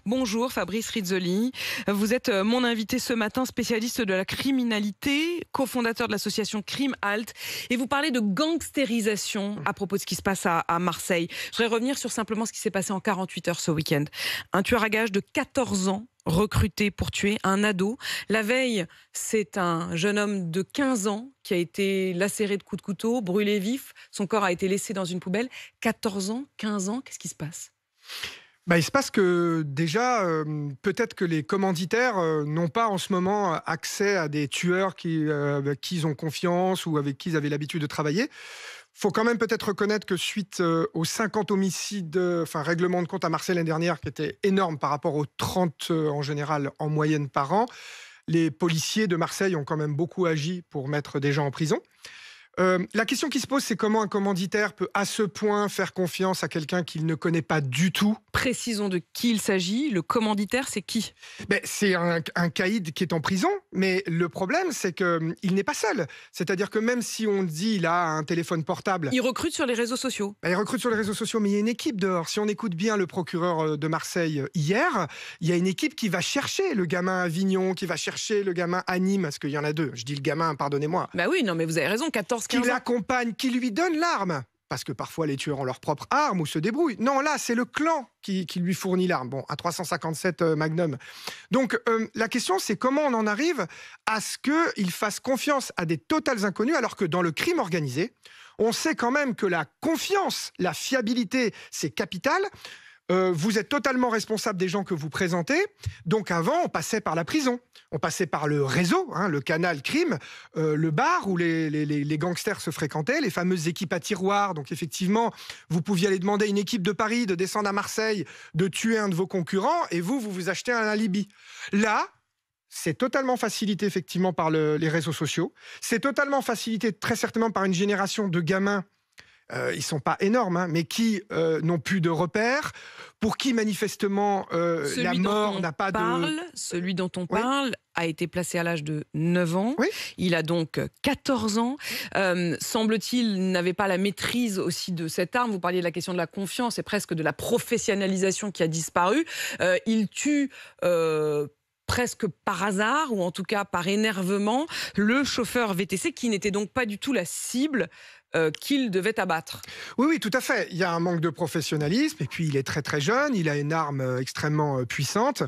Bonjour Fabrice Rizzoli, vous êtes mon invité ce matin, spécialiste de la criminalité, cofondateur de l'association Crime Halt, et vous parlez de gangstérisation à propos de ce qui se passe à Marseille. Je voudrais revenir sur simplement ce qui s'est passé en 48 heures ce week-end. Un tueur à gages de 14 ans recruté pour tuer un ado. La veille, c'est un jeune homme de 15 ans qui a été lacéré de coups de couteau, brûlé vif. Son corps a été laissé dans une poubelle. 14 ans, 15 ans, qu'est-ce qui se passe ? Il se passe que déjà, peut-être que les commanditaires n'ont pas en ce moment accès à des tueurs avec qui ils ont confiance ou avec qui ils avaient l'habitude de travailler. Il faut quand même peut-être reconnaître que suite aux 50 homicides, règlement de compte à Marseille l'année dernière, qui était énorme par rapport aux 30 en général en moyenne par an, les policiers de Marseille ont quand même beaucoup agi pour mettre des gens en prison. La question qui se pose, c'est comment un commanditaire peut à ce point faire confiance à quelqu'un qu'il ne connaît pas du tout. Précisons de qui il s'agit. Le commanditaire, c'est qui ? C'est un caïd qui est en prison, mais le problème, c'est qu'il n'est pas seul. C'est-à-dire que même si on dit il a un téléphone portable... Il recrute sur les réseaux sociaux. Il recrute sur les réseaux sociaux, mais il y a une équipe dehors. Si on écoute bien le procureur de Marseille hier, il y a une équipe qui va chercher le gamin à Avignon, qui va chercher le gamin à Nîmes, parce qu'il y en a deux. Je dis le gamin, pardonnez-moi. Oui, non, mais vous avez raison, 14, 15 ans. Qui l'accompagne, qui lui donne l'arme. Parce que parfois les tueurs ont leur propre arme ou se débrouillent. Non, là, c'est le clan qui lui fournit l'arme. Bon, un 357 Magnum. Donc, la question, c'est comment on en arrive à ce qu'il fasse confiance à des totales inconnus, alors que dans le crime organisé, on sait quand même que la confiance, la fiabilité, c'est capital. Vous êtes totalement responsable des gens que vous présentez. Donc avant, on passait par la prison. On passait par le réseau, le canal crime, le bar où les gangsters se fréquentaient, les fameuses équipes à tiroirs. Donc effectivement, vous pouviez aller demander à une équipe de Paris de descendre à Marseille, de tuer un de vos concurrents, et vous achetez un alibi. Là, c'est totalement facilité effectivement par les réseaux sociaux. C'est totalement facilité très certainement par une génération de gamins. Ils sont pas énormes, mais qui n'ont plus de repères, pour qui manifestement la mort n'a pas de... Celui dont on parle a été placé à l'âge de 9 ans. Oui. Il a donc 14 ans. Semble-t-il, n'avait pas la maîtrise aussi de cette arme. Vous parliez de la question de la confiance et presque de la professionnalisation qui a disparu. Il tue... presque par hasard, ou en tout cas par énervement, le chauffeur VTC qui n'était donc pas du tout la cible qu'il devait abattre. Oui, tout à fait. Il y a un manque de professionnalisme, et puis il est très très jeune, il a une arme extrêmement puissante,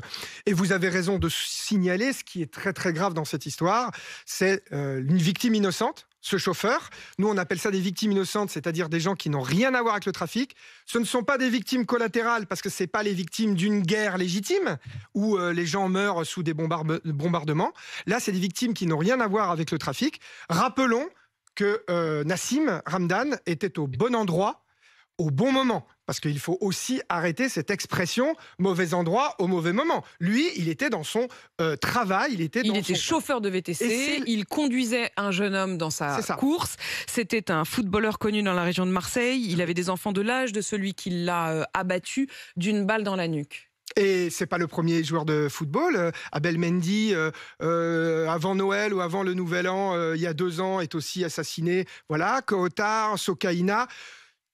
et vous avez raison de signaler ce qui est très très grave dans cette histoire, c'est une victime innocente. Ce chauffeur, nous on appelle ça des victimes innocentes, c'est-à-dire des gens qui n'ont rien à voir avec le trafic. Ce ne sont pas des victimes collatérales, parce que ce n'est pas les victimes d'une guerre légitime, où les gens meurent sous des bombardements. Là, c'est des victimes qui n'ont rien à voir avec le trafic. Rappelons que Nassim Ramdan était au bon endroit, au bon moment. Parce qu'il faut aussi arrêter cette expression « mauvais endroit au mauvais moment ». Lui, il était dans son travail, il était chauffeur de VTC, il conduisait un jeune homme dans sa course. C'était un footballeur connu dans la région de Marseille. Il avait des enfants de l'âge de celui qui l'a abattu d'une balle dans la nuque. Et c'est pas le premier joueur de football. Abel Mendy, avant Noël ou avant le Nouvel An, il y a 2 ans, est aussi assassiné. Voilà, Kohotar, Sokaina.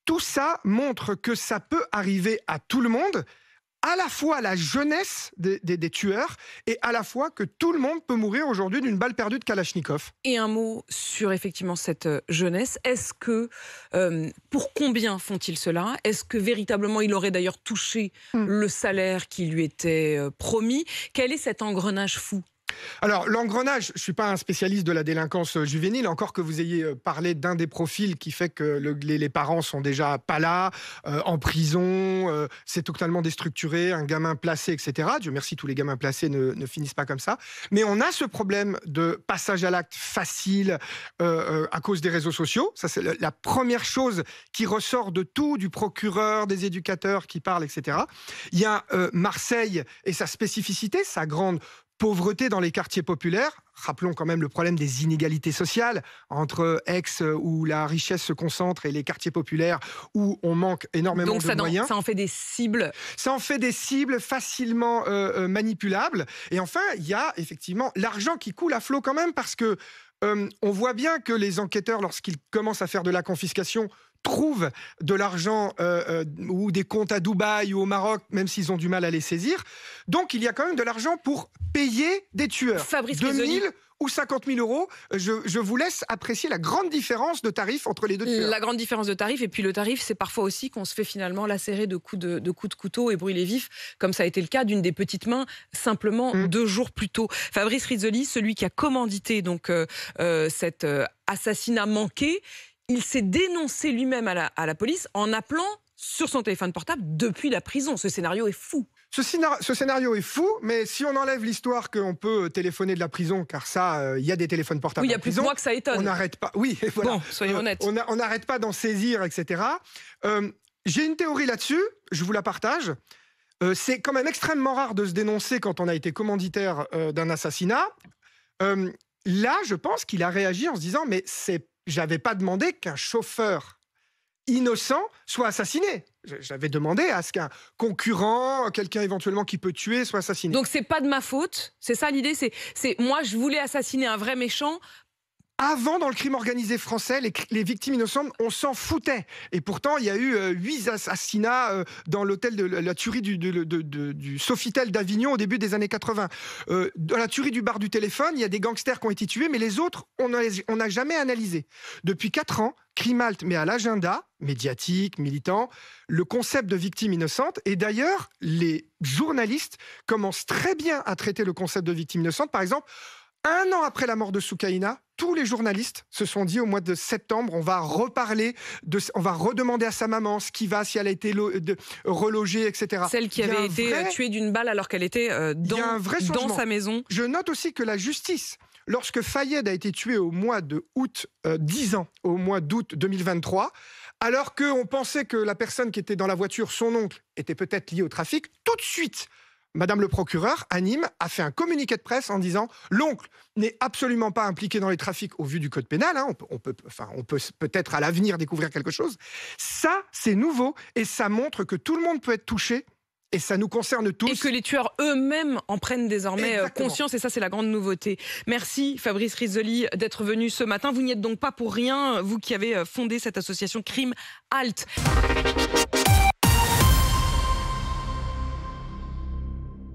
Tout ça montre que ça peut arriver à tout le monde, à la fois la jeunesse des tueurs et à la fois que tout le monde peut mourir aujourd'hui d'une balle perdue de Kalachnikov. Et un mot sur effectivement cette jeunesse. Est-ce que, pour combien font-ils cela ? Est-ce que véritablement il aurait d'ailleurs touché le salaire qui lui était promis ? Quel est cet engrenage fou ? Alors, l'engrenage, je ne suis pas un spécialiste de la délinquance juvénile, encore que vous ayez parlé d'un des profils qui fait que les parents sont déjà pas là, en prison, c'est totalement déstructuré, un gamin placé, etc. Dieu merci, tous les gamins placés ne finissent pas comme ça. Mais on a ce problème de passage à l'acte facile à cause des réseaux sociaux. Ça, c'est la première chose qui ressort de tout, du procureur, des éducateurs qui parlent, etc. Il y a Marseille et sa spécificité, sa grande pauvreté dans les quartiers populaires. Rappelons quand même le problème des inégalités sociales entre Aix, où la richesse se concentre, et les quartiers populaires où on manque énormément de moyens. Donc ça en fait des cibles. Ça en fait des cibles facilement manipulables. Et enfin, il y a effectivement l'argent qui coule à flot quand même, parce que on voit bien que les enquêteurs, lorsqu'ils commencent à faire de la confiscation, trouvent de l'argent ou des comptes à Dubaï ou au Maroc, même s'ils ont du mal à les saisir. Donc, il y a quand même de l'argent pour payer des tueurs. Fabrice 2 000 Rizzoli. ou 50 000 euros, je vous laisse apprécier la grande différence de tarif entre les deux tueurs. La grande différence de tarif, et puis le tarif, c'est parfois aussi qu'on se fait finalement lacérer de coups de couteau et brûler vif, comme ça a été le cas d'une des petites mains, simplement 2 jours plus tôt. Fabrice Rizzoli, celui qui a commandité donc cet assassinat manqué, il s'est dénoncé lui-même à la police en appelant sur son téléphone portable depuis la prison. Ce scénario est fou. Ce scénario est fou, mais si on enlève l'histoire qu'on peut téléphoner de la prison, car ça, il y a des téléphones portables. Oui, il y a en plus prison, de moi que ça étonne. On n'arrête pas. Oui, voilà. Bon, soyons honnêtes. On n'arrête pas d'en saisir, etc. J'ai une théorie là-dessus, je vous la partage. C'est quand même extrêmement rare de se dénoncer quand on a été commanditaire d'un assassinat. Là, je pense qu'il a réagi en se disant, mais j'avais pas demandé qu'un chauffeur innocent soit assassiné. J'avais demandé à ce qu'un concurrent, quelqu'un éventuellement qui peut tuer, soit assassiné. Donc c'est pas de ma faute, c'est ça l'idée, c'est moi je voulais assassiner un vrai méchant. Avant, dans le crime organisé français, les victimes innocentes, on s'en foutait. Et pourtant, il y a eu 8 assassinats dans l'hôtel de la tuerie du Sofitel d'Avignon au début des années 80. Dans la tuerie du bar du téléphone, il y a des gangsters qui ont été tués, mais les autres, on n'a jamais analysé. Depuis 4 ans, Crimalt met à l'agenda médiatique, militant, le concept de victime innocente. Et d'ailleurs, les journalistes commencent très bien à traiter le concept de victime innocente. Par exemple, 1 an après la mort de Soukaina, tous les journalistes se sont dit au mois de septembre, on va reparler, on va redemander à sa maman ce qui va, si elle a été relogée, etc. Celle qui avait été tuée d'une balle alors qu'elle était dans sa maison. Je note aussi que la justice, lorsque Fayed a été tué au mois de août, 10 ans, au mois d'août 2023, alors qu'on pensait que la personne qui était dans la voiture, son oncle, était peut-être liée au trafic, tout de suite, Madame le procureur, à Nîmes, a fait un communiqué de presse en disant « L'oncle n'est absolument pas impliqué dans les trafics au vu du code pénal, hein, on peut peut-être à l'avenir découvrir quelque chose. » Ça, c'est nouveau et ça montre que tout le monde peut être touché et ça nous concerne tous. Et que les tueurs eux-mêmes en prennent désormais Exactement. conscience, et ça c'est la grande nouveauté. Merci Fabrice Rizzoli d'être venu ce matin. Vous n'y êtes donc pas pour rien, vous qui avez fondé cette association Crime Halt.